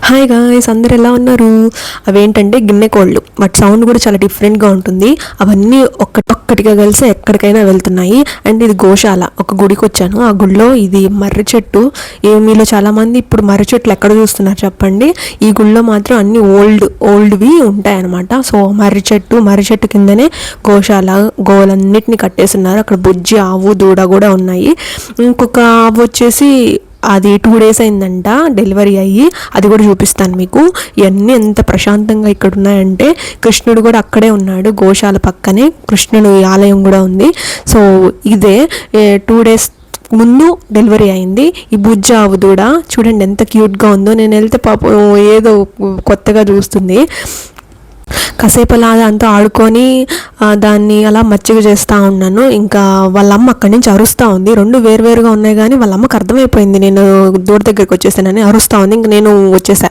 Hi guys, అందరు ఎలా ఉన్నారు? అవేంటంటే గిన్నె కోళ్ళు. వాటి సౌండ్ కూడా చాలా డిఫరెంట్గా ఉంటుంది. అవన్నీ ఒక్కటిగా కలిసి ఎక్కడికైనా వెళ్తున్నాయి. అండ్ ఇది గోశాల. ఒక గుడికి వచ్చాను. ఆ గుడిలో ఇది మర్రి చెట్టు. మీలో చాలామంది ఇప్పుడు మర్రి చెట్లు ఎక్కడ చూస్తున్నారు చెప్పండి. ఈ గుడిలో మాత్రం అన్ని ఓల్డ్వి ఉంటాయన్నమాట. సో మర్రి చెట్టు కిందనే గోశాల. గోవులన్నిటిని కట్టేస్తున్నారు. అక్కడ బుజ్జి, ఆవు, దూడ కూడా ఉన్నాయి. ఇంకొక ఆవు వచ్చేసి అది 2 days అయిందంట డెలివరీ అయ్యి. అది కూడా చూపిస్తాను మీకు. ఇవన్నీ ఎంత ప్రశాంతంగా ఇక్కడ ఉన్నాయంటే కృష్ణుడు కూడా అక్కడే ఉన్నాడు. గోశాల పక్కనే కృష్ణుడు ఆలయం కూడా ఉంది. సో ఇదే 2 days ముందు డెలివరీ అయింది. ఈ బుజ్జ ఆవు దూడ చూడండి ఎంత క్యూట్గా ఉందో. నేను వెళ్తే పాపం ఏదో కొత్తగా చూస్తుంది. కాసేపు అలా అంతా ఆడుకొని దాన్ని అలా మచ్చిక చేస్తూ ఉన్నాను. ఇంకా వాళ్ళమ్మ అక్కడి నుంచి అరుస్తూ ఉంది. 2 వేరువేరుగా ఉన్నాయి కానీ వాళ్ళమ్మకి అర్థమైపోయింది నేను దూడ దగ్గరికి వచ్చేసానని. అరుస్తూ ఉంది. ఇంక నేను వచ్చేసా.